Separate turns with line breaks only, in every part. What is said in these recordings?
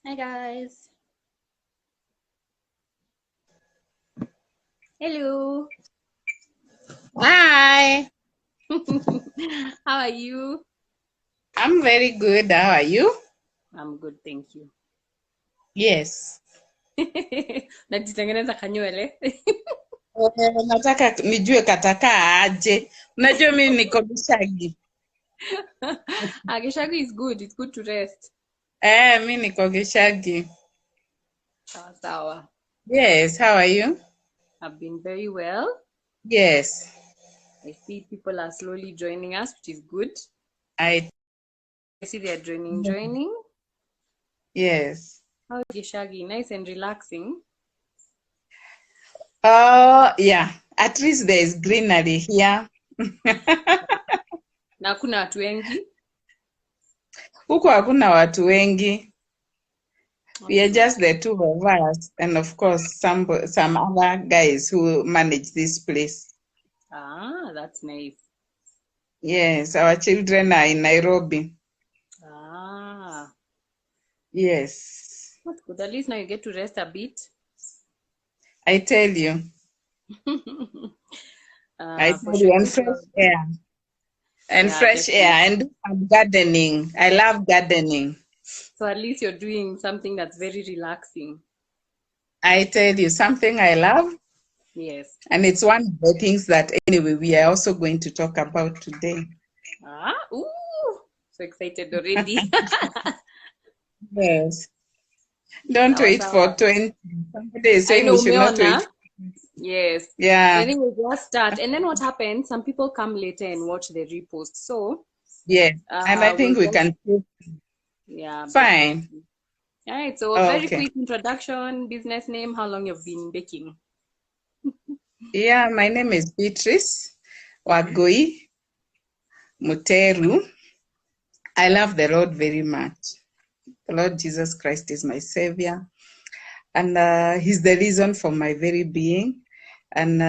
Hi guys. Hello.
Hi,
How are you?
I'm very good. How are you?
I'm good, thank you.
Yes.
Najitengeneza kanywele.
Nataka nijue katakaa aje. Unajua mimi niko Gishagi.
Agishagu is good. It's good to rest.
Mimi niko Gishagi.
Sawa sawa.
Yes, how are you?
I've been very well.
Yes.
I see people are slowly joining us, which is good.
I
I see they're joining.
yes.
How is Gishagi? Nice and relaxing.
Yeah. At least there is greenery here.
Na hakuna watu wengi.
Huko hakuna watu wengi. We are
Okay.
just the two of us, and of course some other guys who manage this place.
Ah, that's nice.
Yes, our children are in Nairobi.
Ah,
Yes.
that's good. At least now you get to rest a bit.
I tell you. I
For
tell
sure.
you, and fresh air. And
Yeah,
fresh
definitely.
air and do some gardening. I love gardening.
So at least you're doing something that's very relaxing.
I tell you, something I love,
Yes.
and it's one of the things that anyway we are also going to talk about today.
Ah, ooh, so excited already.
Yes. Don't
Sawa,
wait for
sawa.
20. Somebody is
I
saying
know,
we should not
umeona.
wait.
Yes.
Yeah.
So I think we'll just start. And then what happens? Some people come later and watch the repost. So
Yes. And I think
we'll
we
just,
can.
yeah,
Fine.
definitely. All right. So a very
Okay.
quick introduction, business name, how long you've been baking.
Yeah, my name is Beatrice Wagoi Muteru. I love the Lord very much. The Lord Jesus Christ is my Savior, and He's the reason for my very being. And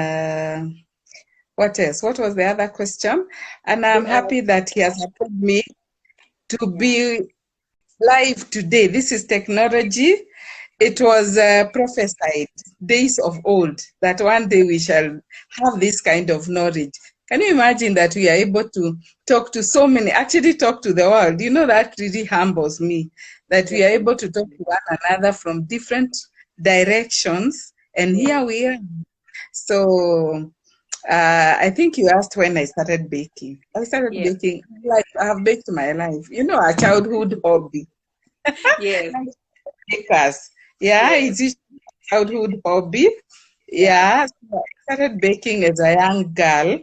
what else? What was the other question? And I'm happy that He has allowed me to be live today. This is technology. It was prophesied days of old that one day we shall have this kind of knowledge. Can you imagine that we are able to talk to so many, actually talk to the world? You know, that really humbles me, that we are able to talk to one another from different directions. And here we are. So I think you asked when I started baking. I started baking, like I have baked my life. You know, a childhood hobby.
Yes.
Bakers. Yeah,
Yes.
it's a childhood hobby. Yeah, so I started baking as a young girl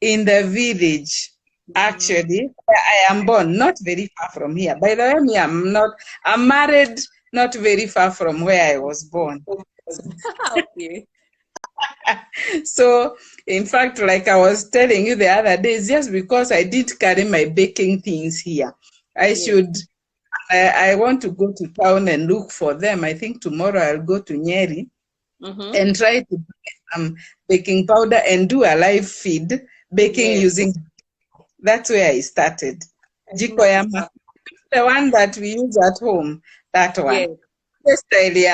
in the village. Actually, where I am born, not very far from here. By the way, I'm married not very far from where I was born.
Okay.
So, in fact, like I was telling you the other day, it's just because I did carry my baking things here. I want to go to town and look for them. I think tomorrow I'll go to Nyeri and try to buy some baking powder and do a live feed baking using. That's where I started. Jikoyama, the one that we use at home. That one. Yes.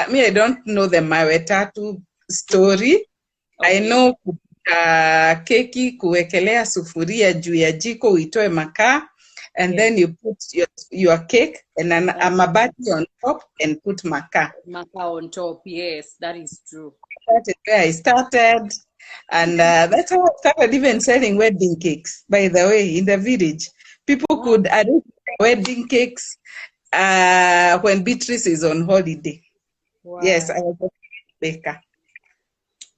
Me, I don't know the mawetatu story. I know keki kuwekelea sufuria juu ya jiko uitoe makaa, and then you put your cake and a mabati on top and put makaa.
Makaa on top, yes, that is true.
That is where I started, and that's how I started even selling wedding cakes, by the way, in the village. People could arrange wedding cakes when Beatrice is on holiday. Yes, I was a baker.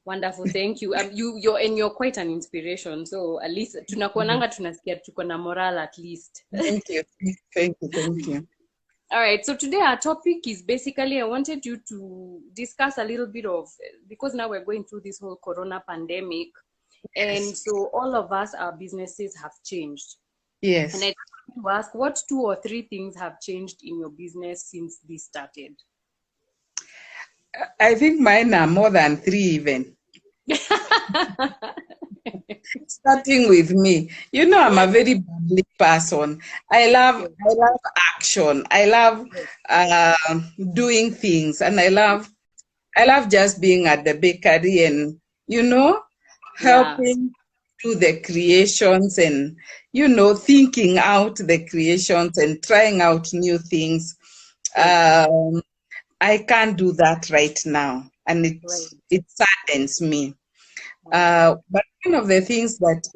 Wonderful, thank you. You're quite an inspiration. So at least tunakuonanga tunasikia tuko na moral at least.
Thank you.
All right, so today our topic is basically I wanted you to discuss a little bit of, because now we're going through this whole corona pandemic, and so all of us, our businesses have changed.
Yes.
And I want to ask, what 2 or 3 things have changed in your business since this started?
I think mine are more than 3 even. Starting with me. You know, I'm a very bad family person. I love action. I love doing things, and I love just being at the bakery and
Yeah.
helping do the creations and thinking out the creations and trying out new things. I can't do that right now, and it saddens me. But one of the things that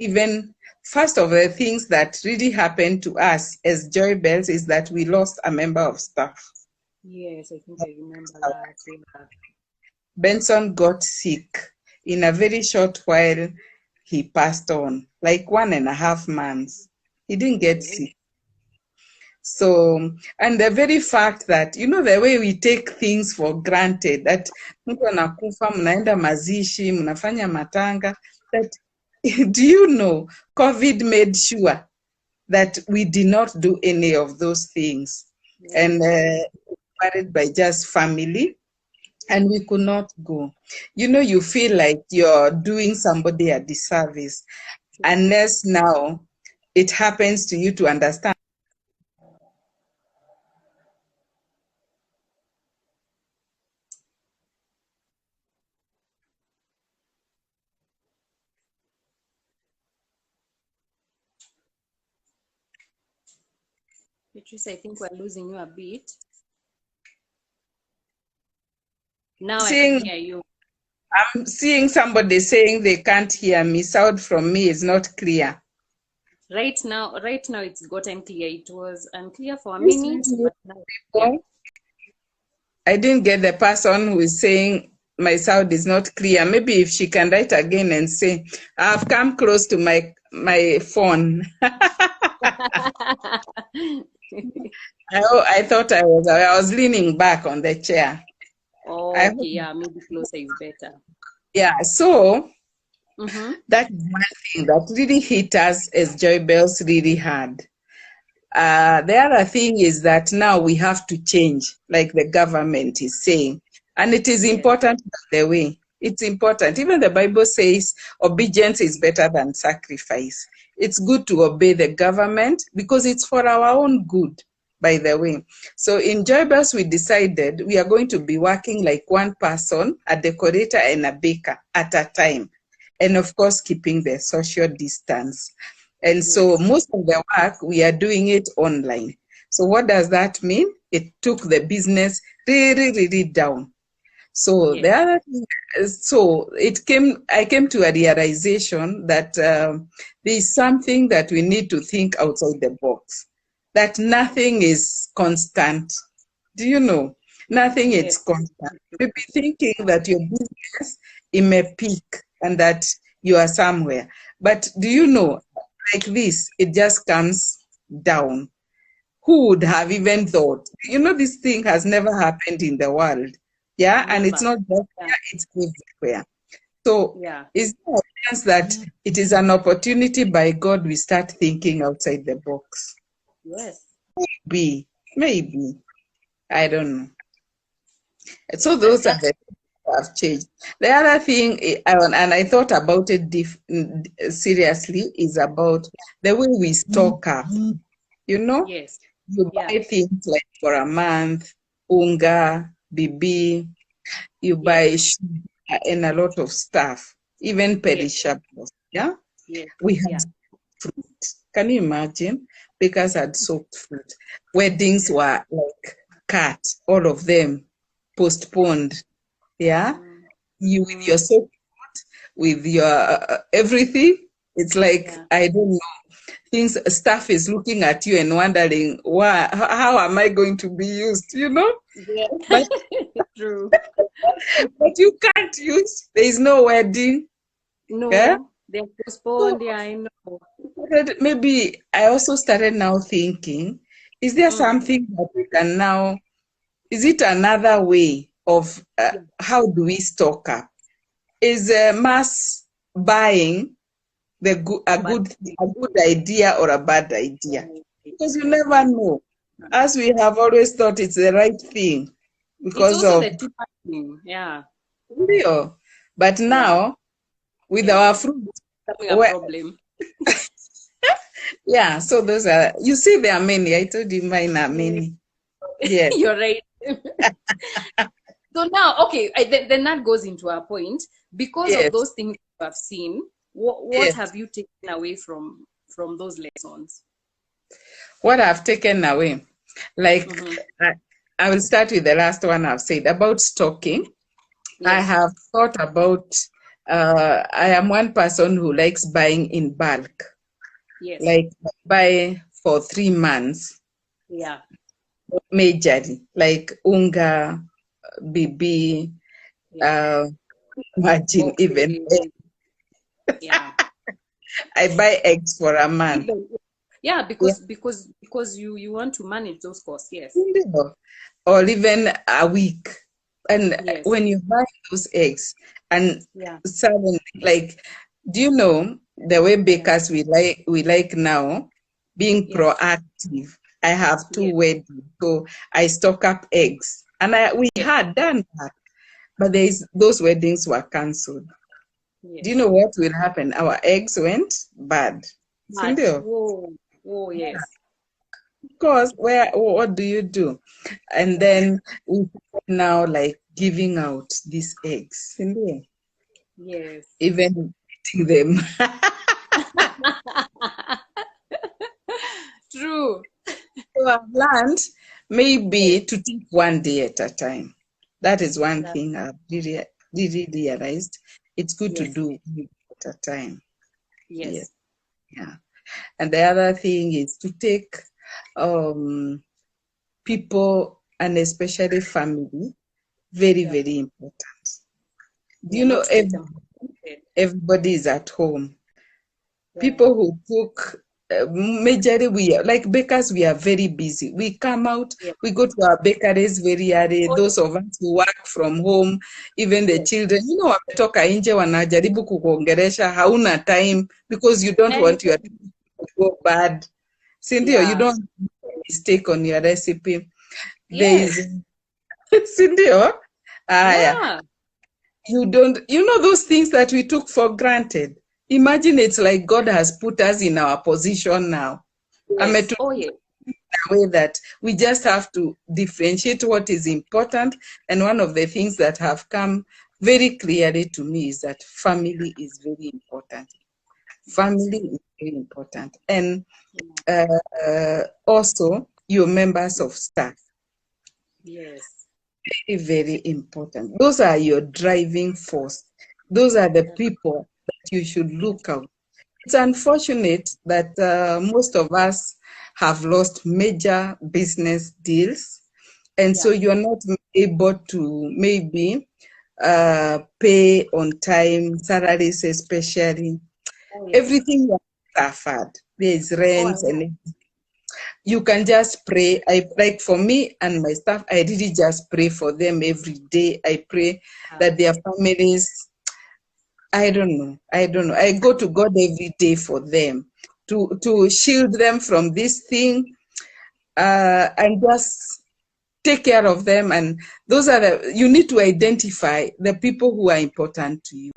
first of the things that really happened to us as Joy Bells is that we lost a member of staff.
Yes, I think I remember that. Yeah.
Benson got sick. In a very short while, he passed on, like 1.5 months. He didn't get sick. So, and the very fact that, the way we take things for granted, that mtu anakufa, mnaenda mazishi, mnafanya matanga, that, do you know, COVID made sure that we did not do any of those things. And married by just family, and we could not go. You feel like you're doing somebody a disservice, unless now it happens to you to understand.
Beatrice, I think we're losing you a bit. Now I
Seeing,
can hear you.
I'm seeing somebody saying they can't hear me. Sound from me is not clear.
Right now it's gotten clear. It was unclear for a minute, but now, yeah.
I didn't get the person who is saying my sound is not clear. Maybe if she can write again and say, I've come close to my phone. I thought I was leaning back on the chair.
Oh, okay, yeah, maybe closer is better.
Yeah, so that's one thing that really hit us as Joy Bells really hard. The other thing is that now we have to change, like the government is saying. And it is important, by the way. It's important. Even the Bible says obedience is better than sacrifice. It's good to obey the government because it's for our own good, by the way. So in Joy Bells, we decided we are going to be working like one person, a decorator and a baker at a time. And of course, keeping the social distance. And so most of the work, we are doing it online. So what does that mean? It took the business really, really down. So the other thing is, so I came to a realization that there is something that we need to think outside the box, that nothing is constant. Do you know? Nothing is constant. You'll be thinking that your business, it may peak and that you are somewhere. But do you know, like this, it just comes down. Who would have even thought? This thing has never happened in the world. Yeah, and it's not just here, it's everywhere. So is there a chance that it is an opportunity by God we start thinking outside the box?
Yes.
Maybe. I don't know. So those are the things that have changed. The other thing, and I thought about it seriously, is about the way we stock up.
Yes.
You buy things like for a month, unga, bibi, you buy sugar and a lot of stuff, even perishables. Yeah? We had fruit. Can you imagine? Bakers had soaked fruit. Weddings were like cut, all of them postponed. Yeah? You with your soaked fruit, with your everything, it's like, I don't know. Staff is looking at you and wondering, how am I going to be used,
Yeah.
But,
true.
But you can't use, there is no wedding.
No, they're postponed, I know.
Maybe I also started now thinking, is there something that we can now, is it another way of how do we stock up? Is mass buying a good idea or a bad idea? Because you never know. As we have always thought it's the right thing because
it's also
of
the cheaper thing.
Real. But now with our fruit,
a problem.
Yeah, so those are, you see, there are many. I told you mine are many. Yes,
You're right. So now, okay, then that goes into our point. Because of
yes,
those things you have seen, what
yes.
have you taken away from those lessons?
What I've taken away, like,
Mm-hmm.
I, I will start with the last one I've said about stocking. I
Yes,
have thought about, I am one person who likes buying in bulk,
yes,
like buy for 3 months,
yeah,
majorly, like unga, BB,
yeah.
uh, imagine even
Boxes, yeah.
I buy eggs for a month.
Even, yeah,
Yeah,
because you want to manage those costs. Yes,
or even a week. And
yes,
when you buy those eggs, and
yeah,
suddenly, like, do you know the way
yeah,
bakers we like now being
yeah,
proactive? I have two
yes,
weddings, so I stock up eggs, and we
yes,
had done that, but those weddings were cancelled. Do you
yes.
know what will happen? Our eggs went bad.
But
Sindio?
whoa, whoa, yes,
Of course, what do you do? And then we now like giving out these eggs, Sindio?
yes.
Even eating them.
True.
So I've learned
Yes,
maybe to take one day at a time. That is one
that,
thing I've really realized. It's good to
yes,
do one day at a time. Yes,
yes,
yeah. And the other thing is to take um, people and especially family very,
yeah,
very important. Do
yeah.
you know
Not to take them for granted.
everybody is at home?
Yeah.
People who cook, majorly we are, like bakers, we are very busy. We come out,
Yeah.
we go to our bakeries very early.
Oh,
Those of us who work from home, even the
yes.
children, wametoka nje wanajaribu kukuongelesha, hauna time because you don't
Eh,
want your recipe to go bad. Sindio, you
yeah.
don't make a mistake on your recipe. There
Yes.
is, Sindio, yeah.
Yeah.
You don't, those things that we took for granted. Imagine it's like God has put us in our position now.
Yes.
Ametu
Oh, yes.
way that we just have to differentiate what is important. And one of the things that have come very clearly to me is that family is very important.
Yes.
Family is very important. And
Yeah.
also your members of staff.
Yes.
Very, very important. Those are your driving force. Those are the
That,
people that you should
yes.
look out. It's unfortunate that most of us have lost major business deals, and so
Yeah.
you're not able to maybe pay on time, salaries especially.
Oh, yes.
Everything you have suffered. There's
Oh, I
rent
know.
and you can just pray. I like for me and my staff, I really just pray for them every day. I pray
Yeah.
that their families, I don't know. I don't know. I go to God every day for them to shield them from this thing, and just take care of them. And those are you need to identify the people who are important to you.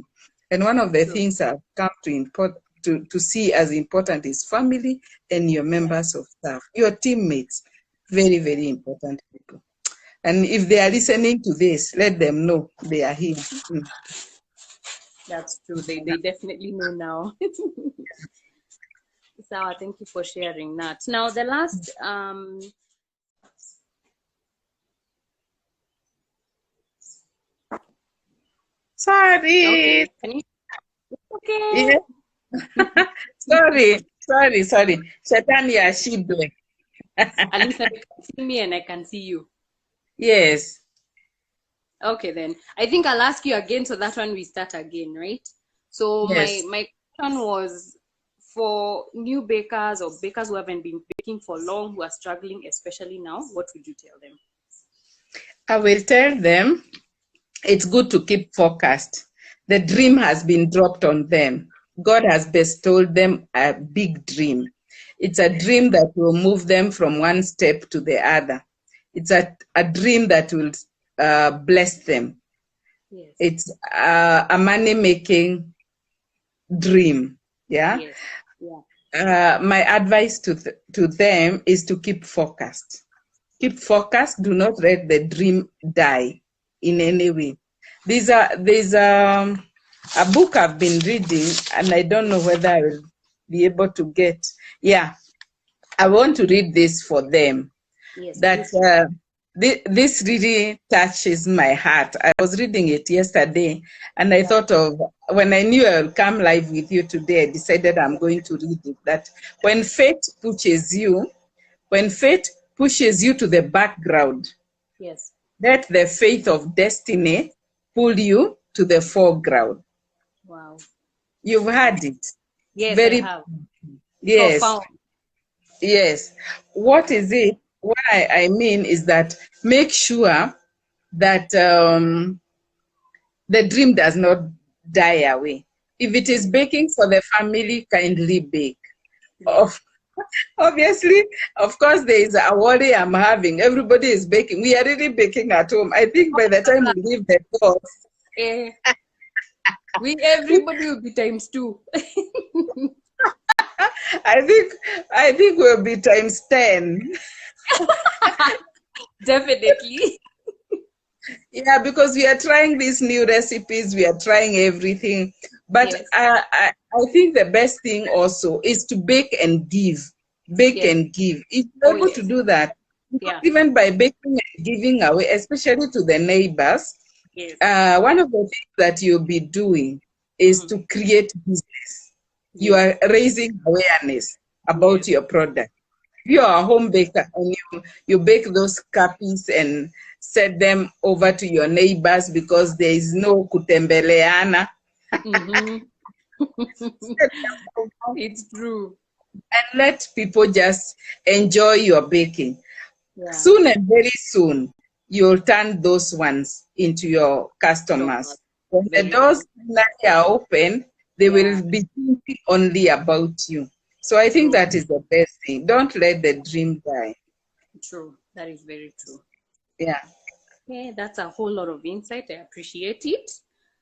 And one of the
True.
things I've come to see as important is family and your
Yeah.
members of staff, your teammates, very,
Yeah.
very important people. And if they are listening to this, let them know they are here. Mm.
That's true. They definitely know now. Sawa, thank you for sharing that. Now, the last
Sorry.
okay. Can you okay?
Yeah. Sorry. Shetani ashindwe.
At least now you can see me and I can see you.
Yes.
Okay, then I think I'll ask you again so that one we start again, right? So my
Yes.
my question was for new bakers or bakers who haven't been baking for long, who are struggling, especially now, what would you tell them?
I will tell them it's good to keep focused. The dream has been dropped on them. God has bestowed them a big dream. It's a dream that will move them from one step to the other. It's a dream that will bless them.
Yes.
It's a money making dream. Yeah.
Yes. Yeah.
my advice to them is to keep focused. Keep focused. Do not let the dream die in any way. There's a book I've been reading, and I don't know whether I will be able to get. Yeah, I want to read this for them.
Yes,
That this really touches my heart. I was reading it yesterday, and I thought of when I knew I would come live with you today. I decided I'm going to read it. That when fate pushes you to the background,
yes,
let the faith of destiny pull you to the foreground.
wow.
You've heard it.
Yes,
Very
I have.
yes.
Profound.
Yes. What is it? What I mean is that make sure that the dream does not die away. If it is baking for the family, kindly bake.
Yes.
Obviously, of course, there is a worry I'm having. Everybody is baking. We are really baking at home. I think by the time we leave the house,
Everybody will be times 2.
I think we'll be times 10.
Definitely.
Yeah, because we are trying these new recipes, we are trying everything. But
Yes.
I think the best thing also is to bake and give. Bake
Yes.
and give. If you're able to do that, even by baking and giving away, especially to the neighbors, one of the things that you'll be doing is to create business. You are raising awareness about your product. If you are a home baker and you bake those cuppies and set them over to your neighbors because there is no kutembeleana.
It's true.
And let people just enjoy your baking.
Yeah.
Soon and very soon, you'll turn those ones into your customers. When the doors are open, they will be thinking only about you. So I think that is the best thing. Don't let the dream die.
True. That is very true.
Yeah.
Okay, that's a whole lot of insight. I appreciate it.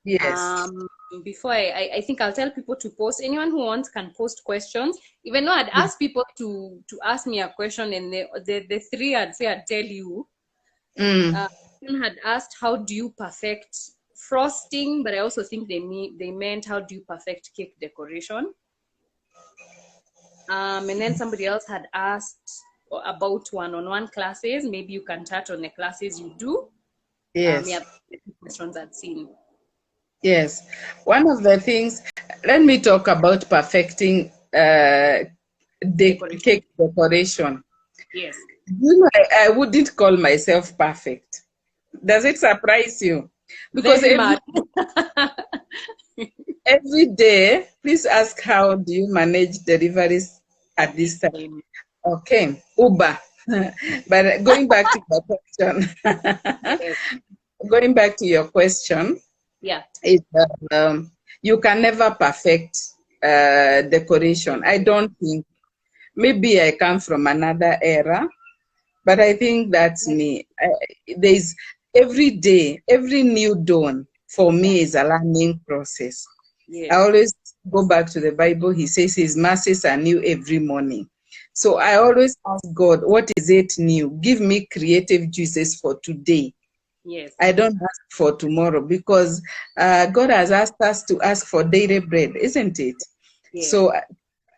Yes.
Before I think I'll tell people to post. Anyone who wants can post questions. Even though I'd ask people to ask me a question, and the three I'd say I'd tell you. Someone had asked, how do you perfect frosting? But I also think they meant, how do you perfect cake decoration? And then somebody else had asked about one-on-one classes. Maybe you can touch on the classes you do.
Yes.
Yeah, questions I'd seen.
Yes. One of the things, let me talk about perfecting cake decoration.
Yes.
You know, I wouldn't call myself perfect. Does it surprise you? Because every day, please ask, how do you manage deliveries at this time? Okay, Uber. But going back to your question, is you can never perfect decoration. I don't think. Maybe I come from another era, but I think that's me. There's every day, every new dawn for me is a learning process. I always go back to the Bible. He says his mercies are new every morning. So I always ask God, what is it new? Give me creative juices for today.
Yes.
I don't ask for tomorrow, because God has asked us to ask for daily bread, isn't it?
Yes.
So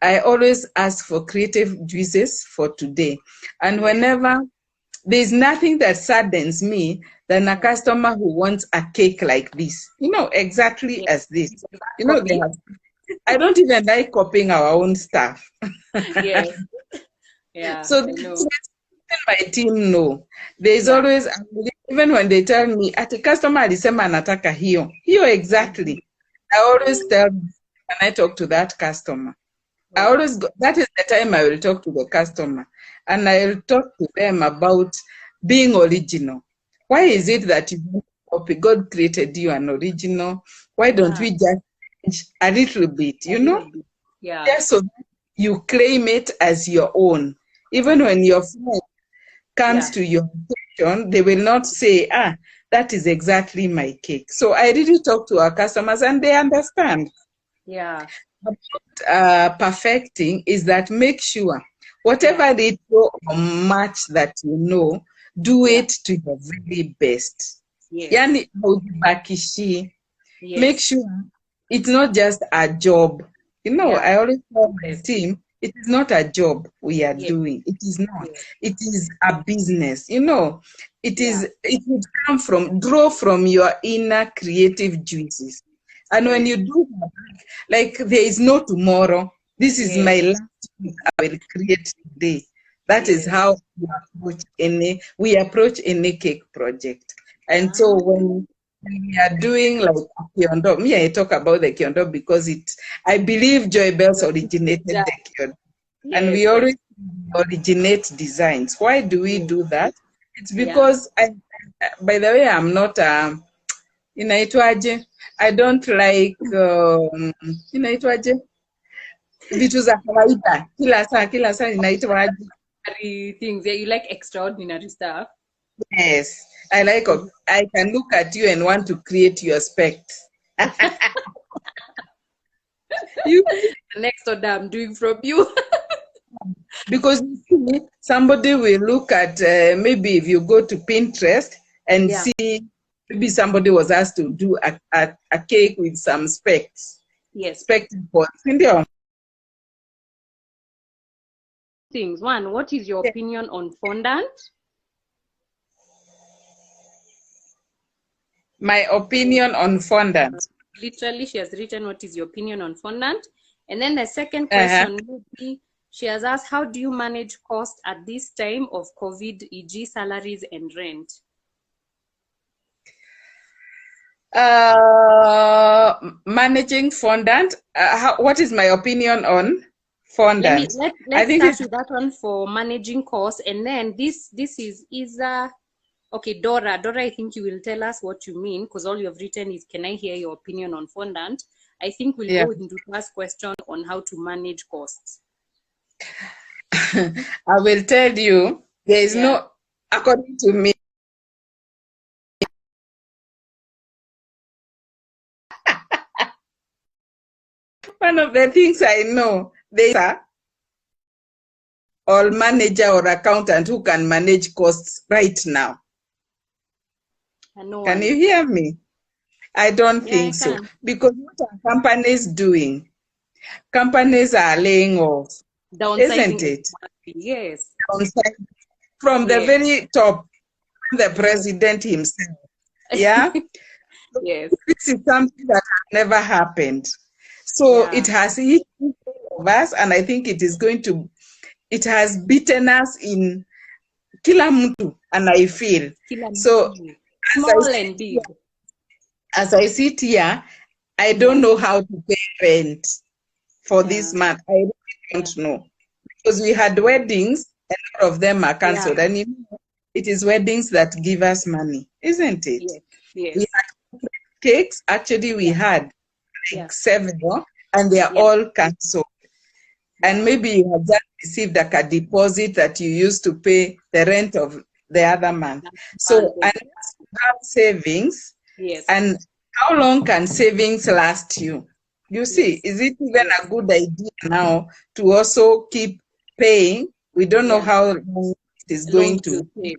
I always ask for creative juices for today. And whenever there's nothing that saddens me than a customer who wants a cake like this, exactly as this. I don't even like copying our own stuff.
Yes. Yeah.
So my team know. There's always, even when they tell me, at a customer alisema anataka hiyo exactly. I always tell them, when I talk to that customer, I always go, that is the time I will talk to the customer, and I will talk to them about being original. Why is it that you don't copy? God created you an original. Why don't we just change a little bit, Just so that you claim it as your own. Even when your friend comes to your kitchen, they will not say, that is exactly my cake. So I really talk to our customers and they understand.
Yeah.
perfecting is that make sure whatever little or much that you know, do it to your very best.
Yes.
Yani haujibakishi.
Yes.
Make sure it's not just a job. You know, I always tell my team, it is not a job we are doing. It is not. It is a business. You know, it would draw from your inner creative juices. And when you do that, like there is no tomorrow. This is my last week I will create today. That is how we approach any cake project. And so when we are doing like a kiondo, me, I talk about the kiondo because I believe Joybells originated the kiondo. And we always originate designs. Why do we do that? It's because, by the way, I'm not inaitwaje, I don't like inaitwaje vitu za kawaida kila saa inaitwaje
things. You like extraordinary stuff.
Yes, I can look at you and want to create your specs.
Next order I'm doing from you.
Because somebody will look at maybe if you go to Pinterest and see maybe somebody was asked to do a cake with some specs.
Yes.
Specs
things. One, what is your opinion on fondant?
My opinion on fondant.
Literally, she has written, what is your opinion on fondant? And then the second question would be, she has asked, how do you manage cost at this time of COVID, e.g. salaries and rent?
Managing fondant. What is my opinion on fondant?
Let's start with that one for managing costs, and then this is okay, Dora, I think you will tell us what you mean, because all you have written is, can I hear your opinion on fondant? I think we'll go into the first question on how to manage costs.
I will tell you, there is no, according to me, one of the things I know, there is or manager or accountant who can manage costs right now. Can you hear me? I don't think so. Because what are companies doing? Companies are laying off. Isn't it?
Yes.
From the very top, the president himself. Yeah?
Yes.
This is something that has never happened. So it has hit all of us, and I think it has beaten us in kila mtu, and I feel. So
small and big.
As I sit here, I don't know how to pay rent for this month. I really don't know. Because we had weddings, and a lot of them are cancelled. And you know, it is weddings that give us money, isn't it?
Yes.
We had cakes. Actually, we had like 7, and they are all cancelled. And maybe you have just received like a deposit that you used to pay the rent of the other month. So unless you have savings, and how long can savings last you? You see, is it even a good idea now to also keep paying? We don't know how long it is going to take.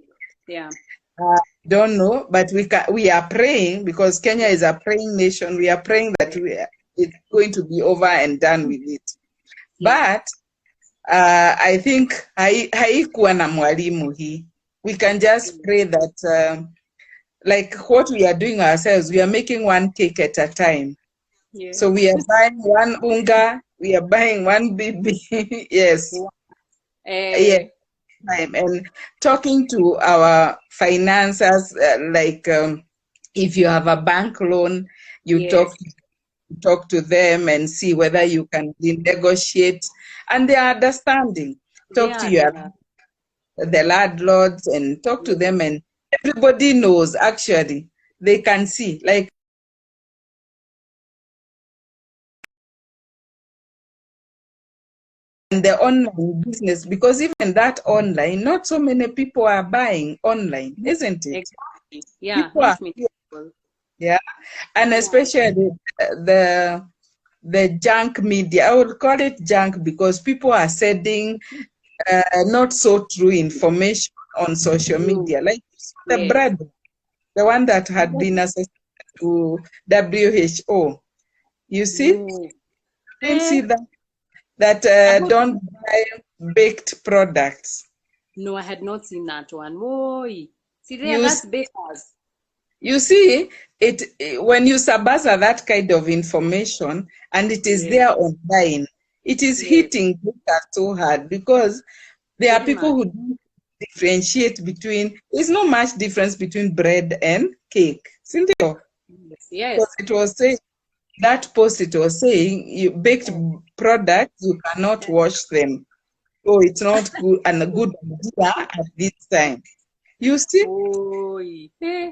Don't know, but we are praying, because Kenya is a praying nation. We are praying that it's going to be over and done with it. But I think haikuwa na mwalimu hii. We can just pray that like what we are doing ourselves, we are making one cake at a time. So we are buying one unga, we are buying one bibi. Yes. And talking to our financiers, like if you have a bank loan, you talk to them and see whether you can negotiate, and they are understanding. Talk to the landlords and talk to them, and everybody knows, actually. They can see, like, and the online business, because even that online, not so many people are buying online, isn't it?
Exactly.
Yeah, and especially the the junk media. I would call it junk because people are sending not so true information on social media. Like the
Yes.
bread, the one that had been associated to WHO. You see?
No.
You didn't see that?
I
That
hope-
don't buy baked products.
No, I had not seen that one. Boy. See there,
You
that's bakers.
You see, when you sabasa that kind of information and it is
Yes.
there online, it is
Yes.
hitting bakers so hard because there are
Very
people
much.
who don't differentiate between, there's not much difference between bread and cake. Cynthia,
Yes. Yes.
because it was saying, that post it was saying, you baked products, you cannot wash them. So it's not good and a good idea at this time. You see?
Boy. Eh.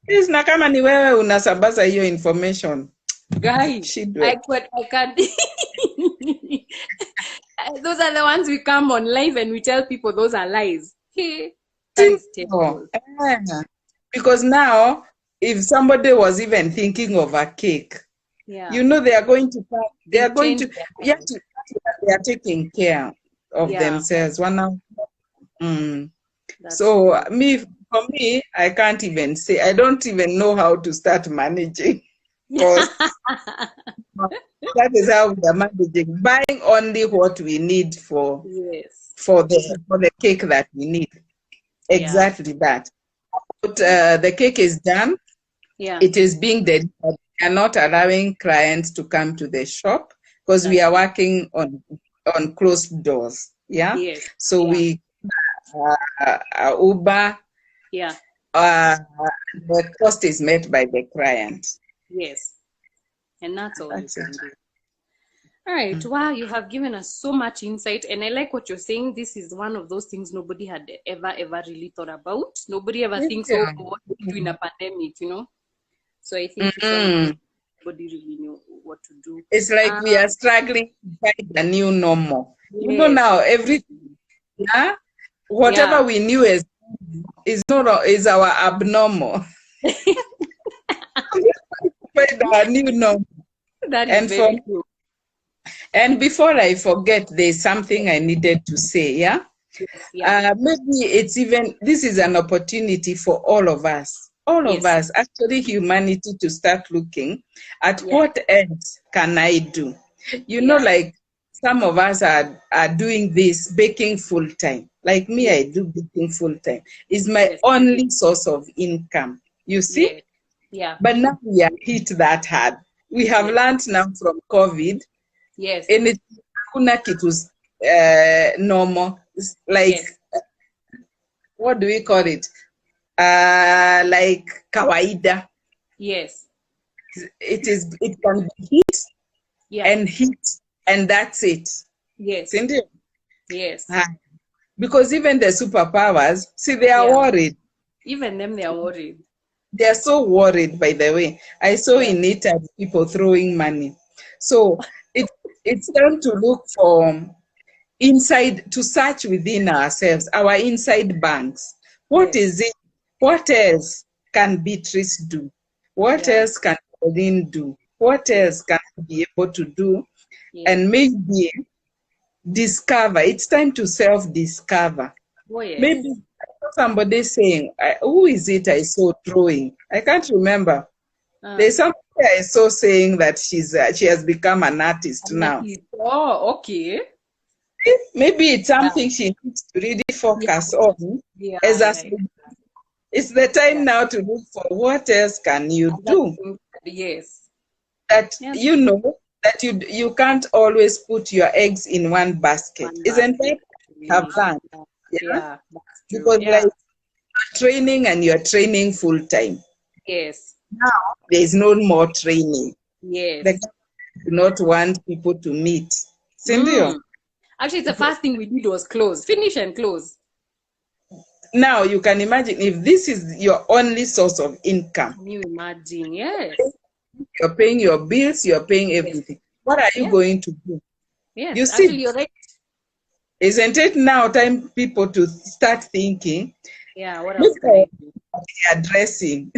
Yes, na kama ni wewe unasambaza hiyo information.
Guys,
Shidwe.
I can't. Those are the ones we come on live and we tell people those are lies. Hey, that is terrible.
Because now, if somebody was even thinking of a cake,
Yeah.
you know they are going to, they are going to,
Yeah.
they are taking care of
Yeah.
themselves.
That's
So
true.
for me, I can't even say, I don't even know how to start managing. Because that is how we are managing, buying only what we need for
Yes.
for the cake that we need. Exactly that. But the cake is done.
Yeah.
It is being delivered. We are not allowing clients to come to the shop because we are working on closed doors. Yeah.
Yes.
So we Uber.
Yeah.
The cost is met by the client.
Yes. And that's all
That's
you can
it.
do. All right. Wow, you have given us so much insight. And I like what you're saying. This is one of those things nobody had ever really thought about. Nobody ever thinks, oh, what do we do in a pandemic, you know? So I think it's one nobody really knew what to do.
It's like we are struggling to find a new normal.
Yes.
You know now, everything, yeah? Whatever we knew is our abnormal. Find our new normal.
That is very true.
And before I forget, there's something I needed to say, yeah?
Yeah.
Maybe it's even, this is an opportunity for all of us, actually humanity, to start looking at what else can I do? You know, like some of us are doing this, baking full time. Like me, I do baking full time. It's my only source of income, you see?
Yeah.
But now we are hit that hard. We have learned now from COVID.
Yes.
And it was normal. Like, what do we call it? Like kawaida.
Yes.
It can be heat, and that's it.
Yes.
Cindy?
Yes.
Because even the superpowers, see, they are worried.
Even them, they are worried.
They are so worried, by the way. I saw in Italy people throwing money. So it's time to look for inside, to search within ourselves, our inside banks. What is it? What else can Beatrice do? What else can Pauline do? What else can we be able to do? And maybe discover. It's time to self-discover. Maybe somebody saying, who is it I saw throwing? I can't remember. There's somebody I saw saying that she has become an artist now.
Oh, okay.
Maybe it's something she needs to really focus on. It's the time now to look for what else can you do.
Yes.
That you know that you can't always put your eggs in one basket. Isn't that have learned?
Yeah, that's true.
Because like you're training full time.
Yes.
Now there's no more training.
Yes.
The government do not want people to meet. Cindy?
Actually, the first thing we did was close. Finish and close.
Now you can imagine if this is your only source of income.
Can you imagine? Yes.
You're paying your bills, you're paying everything. What are you going to do?
Yes,
you see,
actually, you're right.
Isn't it now time people to start thinking?
Yeah, what else can I do?
They are dressing.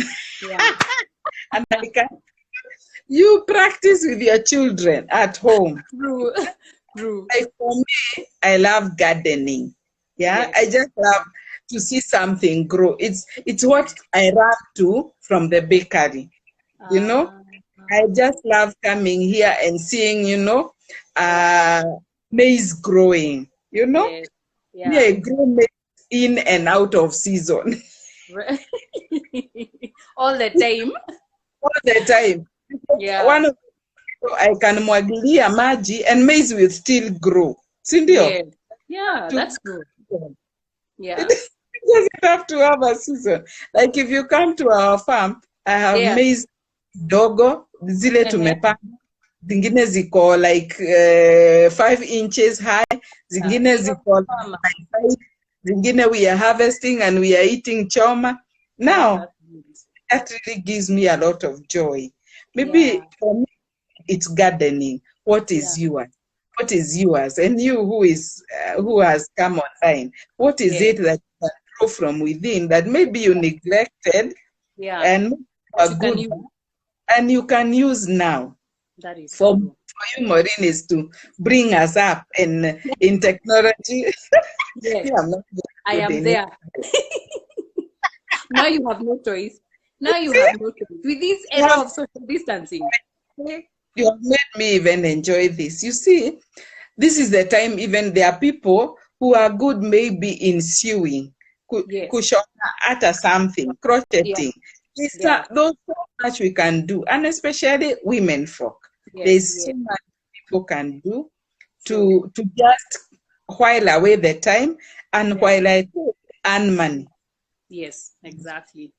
Yeah.
And You practice with your children at home.
True. True.
Like for me, I love gardening. Yeah,
Yes.
I just love to see something grow. It's what I run to from the bakery. You know,
Ah,
I just love coming here and seeing,
wow.
uh, maize growing.
Yes.
Yeah,
Yeah.
grow maize in and out of season
All the time.
all the time.
Yeah.
One of I can mwagilia maji and maize will still grow. Sindio?
Yes. Yeah,
To
that's true.
It
Yeah.
doesn't have to have a season. Like if you come to our farm, I have
Yeah.
maize dogo, zile
Uh-huh.
tumepanda. Zingine ziko like 5 inches high. Zingine
You
ziko
farmer.
like 5. Zingine we are harvesting and we are eating choma.
Oh,
Now,
that's good.
that really gives me a lot of joy.
Yeah.
Maybe for me, it's gardening. What
Yeah.
is yours? What is yours? And you who has come online, what is
Yes.
it that you can grow from within that maybe you neglected
Yeah.
and
That
a
you can
good
use.
one, and you can use now?
That is
For
true.
you, Maureen, is to bring us up in technology.
Yes.
Yeah, I'm not
I
good
am
in it.
there. Now you have no choice. Now you have no choice. With this
You
era
have,
of social distancing.
you have made me even enjoy this. You see, this is the time even there are people who are good maybe in sewing,
Yes.
kushona ata something,
Yeah.
crocheting.
Yeah.
There's so much we can do, and especially women folk.
Yes.
There's so
Yes.
much people can do
True.
to just while away the time and
Yeah.
while I earn money.
Yes. Exactly.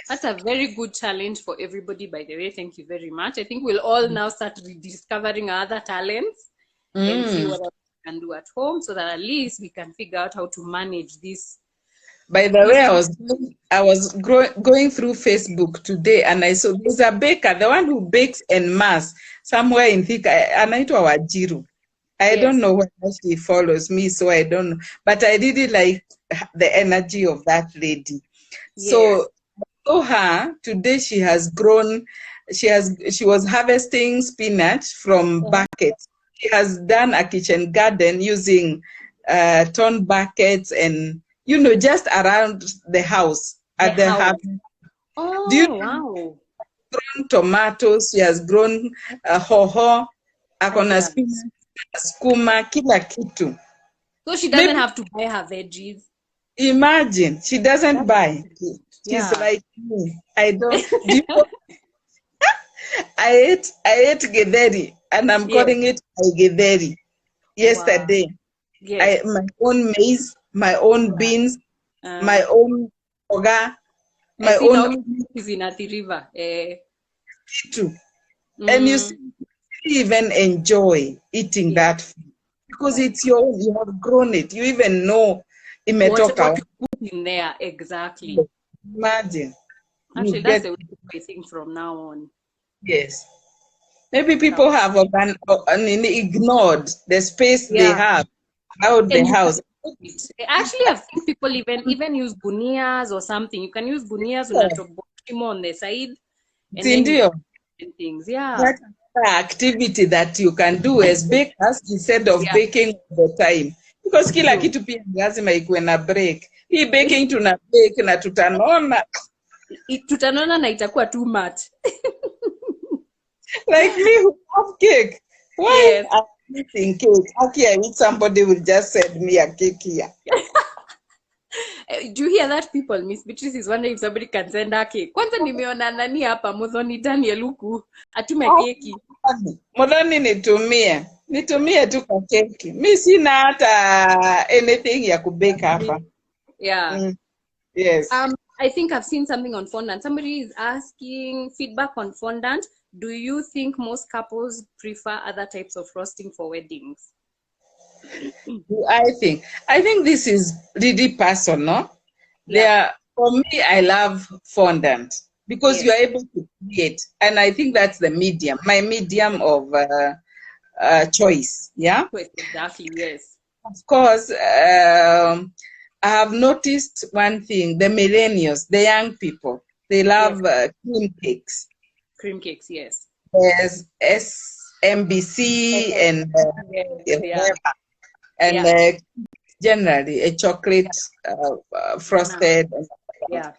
That's
Yes.
a very good challenge for everybody, by the way. Thank you very much. I think we'll all now start rediscovering our other talents and see what
Mm.
else we can do at home so that at least we can figure out how to manage this.
By the way,
This
going through Facebook today and I saw there's a baker, the one who bakes en masse somewhere in Thika, anaitwa Wajiru. I don't
yes.
know whether she follows me, so I don't know. But I really like the energy of that lady.
Yes.
So her today she has grown. She was harvesting spinach from
Uh-huh.
buckets. She has done a kitchen garden using ton buckets and just around the house
The
at the
house.
house. Do you
Oh,
know
wow.
grown tomatoes? She has grown hoho, akona
Aya.
spinach, skuma, kila kitu.
So she doesn't
Maybe
have to buy her veggies.
imagine she doesn't
That's
buy. She's
yeah.
like me. I don't. Do you know, I ate getheri and I'm
Yes.
calling it getheri.
Wow.
Yesterday,
Yes.
my own maize, my own
Yeah.
beans, my
Uh,
own oga,
I
my
see
own
now she's in Athi River.
too. And you
Mm,
even enjoy eating
yeah.
that food because
That's
it's your own. You have grown it. You even know
what
imetoka.
you put in there exactly.
Imagine you
Actually, that's
get
the way I think from now on.
yes. Maybe
That-
people have ignored the space they
Yeah,
have out the
and you can
house.
put it. Actually, I've seen people even use gunias or something. You can use gunias unatoboshimo on the side, and then you
Sindio,
put different things. Yeah,
that's another activity that you can do as bakers instead of
yeah,
baking all the time. Because kila
true.
kitu pia lazima ikuwe na break. Hii baking tuna bake na tutanona.
Tutanona na itakuwa too much.
Like me who love cake. Why
Yes.
am I eating cake? Okay, I wish somebody would just send me a cake here.
Do you hear that, people? Miss Beatrice is wondering if somebody can send her cake. Kwanza nimeona nani hapa Muthoni Daniel huku atume keki.
Modhani nitumie tu kwa keki. Mi sina hata anything ya kubake hapa.
Yeah.
Yes.
I think I've seen something on fondant. Somebody is asking feedback on fondant. Do you think most couples prefer other types of frosting for weddings?
I think this is really personal.
Yeah.
For me, I love fondant because
Yes.
you are able to create, and I think that's my medium of choice. Yeah.
Exactly. Yes.
Of course, I have noticed one thing: the millennials, the young people, they love
Yes.
cream cakes.
Cream cakes. Yes.
there's SMBC and
yeah,
and
yeah,
generally a chocolate frosted.
yeah,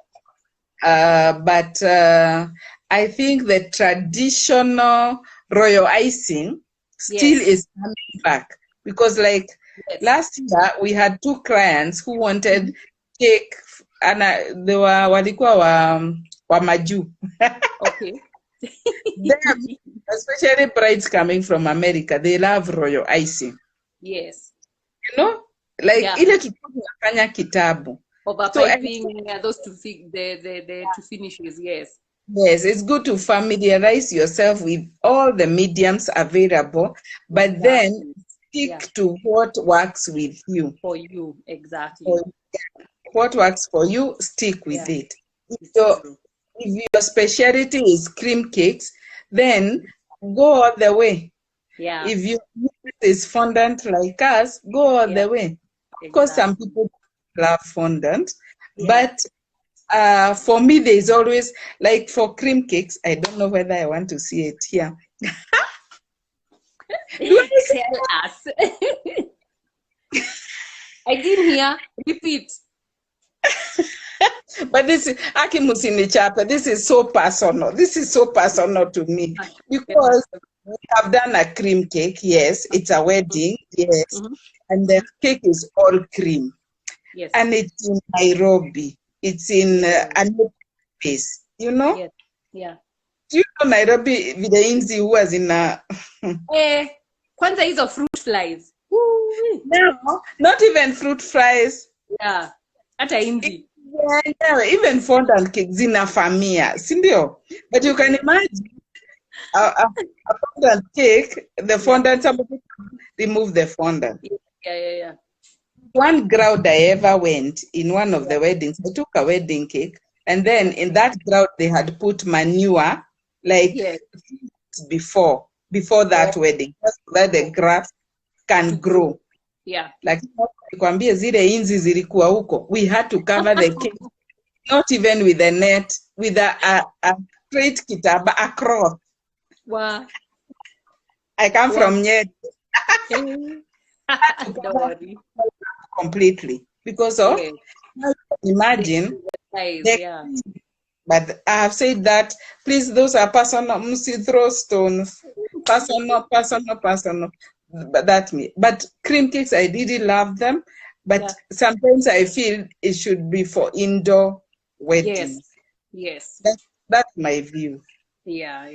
But I think the traditional royal icing still
yes,
is coming back because, like
yes,
last year, we had 2 clients who wanted cake, and they were walikuwa wa maju.
okay,
Them, especially brides coming from America, they love royal icing.
yes,
You know, like
yeah,
ile tulikuwa tunafanya kitabu. So
overpiping, those the two finishes, yes,
yes, it's good to familiarize yourself with all the mediums available, but then
exactly,
stick
yeah,
to what works with you.
for you, exactly,
For what works for you, stick with
yeah,
it.
it's
So
true,
if your specialty is cream cakes, then go all the way.
yeah,
If your business is fondant like us, go all
yeah,
the way. Of course, some
exactly,
people love fondant,
yeah.
but for me, there's always, like for cream cakes, I don't know whether I want to see it here. Do I see?
Tell us. I didn't hear. Repeat.
But this is Aki Musinichapa. This is so personal. This is so personal to me because we have done a cream cake. Yes, it's a wedding. Yes, and the cake is all cream,
Yes.
and it's in Nairobi. It's in a new place. You know?
Yes. Yeah.
Do you know Nairobi? The Inzi who was in a.
Kwanza hizo fruit flies. Woo.
No, not even fruit fries.
Yeah. Hata Inzi.
Yeah, even fondant cake zina famia, sindio? But you can imagine a fondant cake, the fondant, somebody remove the fondant.
Yeah.
One ground I ever went in one of the weddings, I took a wedding cake, and then in that ground they had put manure, like before that wedding, so that the grass can grow.
Yeah.
Like nikwambie zile inzi zilikuwa huko. We had to cover the cake, not even with a net, with a straight kitaba across.
Wow.
I come from Nyeri.
Don't worry.
Completely. Because of, imagine. But I have said that, please, those are personal, must throw stones. Personal. But that's me. But cream cakes, I really love them. But sometimes I feel it should be for indoor weddings.
Yes.
That's my view.
Yeah.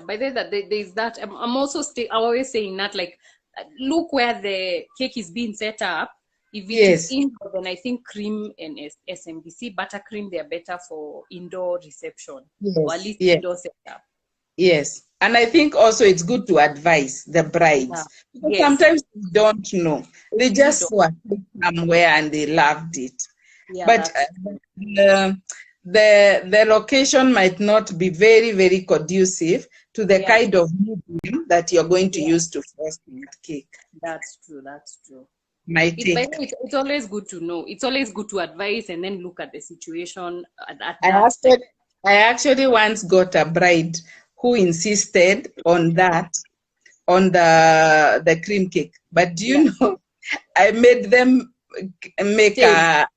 By the way, there's that. I'm also always saying that, like, look where the cake is being set up. If it is indoor, then I think cream and SMBC buttercream, they're better for indoor reception, or at least indoor setup.
Yes. And I think also it's good to advise the brides. Because sometimes they don't know. They just saw it somewhere and they loved it. Yeah, but the location might not be very, very conducive to the kind of medium that you're going to use to frost that cake.
That's true. It's always good to know. It's always good to advise and then look at the situation at that.
I actually once got a bride who insisted on that, on the cream cake. But do you know, I made them make a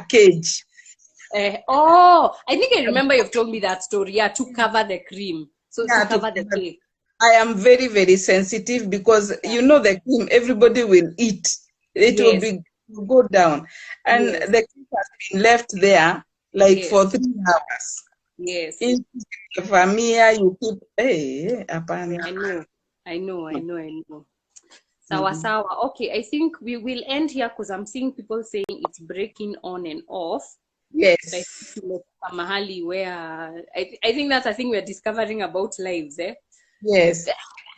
cage.
I think I remember you've told me that story. Yeah, to cover the cream. So to cover the cake.
I am very, very sensitive because you know the cream, everybody will eat. It will go down. And the cake has been left there like for 3 hours.
Yes.
In the family, you keep,
I know. Sawa. Okay, I think we will end here because I'm seeing people saying it's breaking on and off.
Yes.
But I mahali where I think that's a thing we're discovering about lives,
Yes.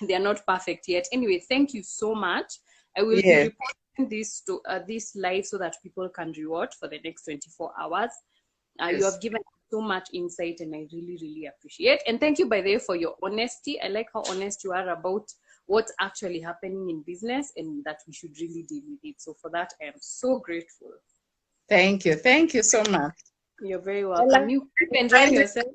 They are not perfect yet. Anyway, thank you so much. I will be reporting this to this live so that people can rewatch for the next 24 hours. You have given so much insight and I really, really appreciate. And thank you, by the way, for your honesty. I like how honest you are about what's actually happening in business and that we should really deal with it. So for that, I am so grateful.
Thank you. Thank you so much.
You're very welcome. You keep enjoying yourself.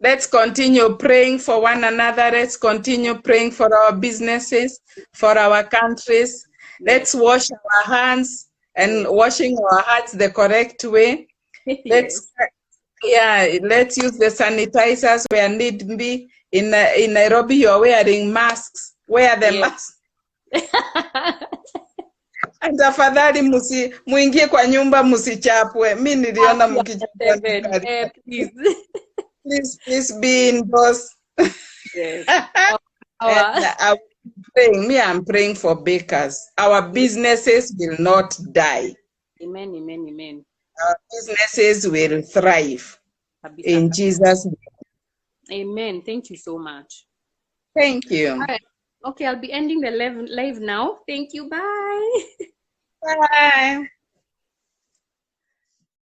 Let's continue praying for one another. Let's continue praying for our businesses, for our countries. Let's wash our hands and washing our hearts the correct way. Let's use the sanitizers where need be. In Nairobi, you're wearing masks. Wear the masks. And tafadhali muingie kwa nyumba musichapwe. Mimi niliona mkichapwa. Please be indoors.
Yes.
I'm praying for bakers. Our businesses will not die.
Amen, amen, amen.
Our businesses will thrive. In Jesus' name.
Amen. Thank you so much.
Thank you.
All right. Okay, I'll be ending the live now. Thank you. Bye.
Bye.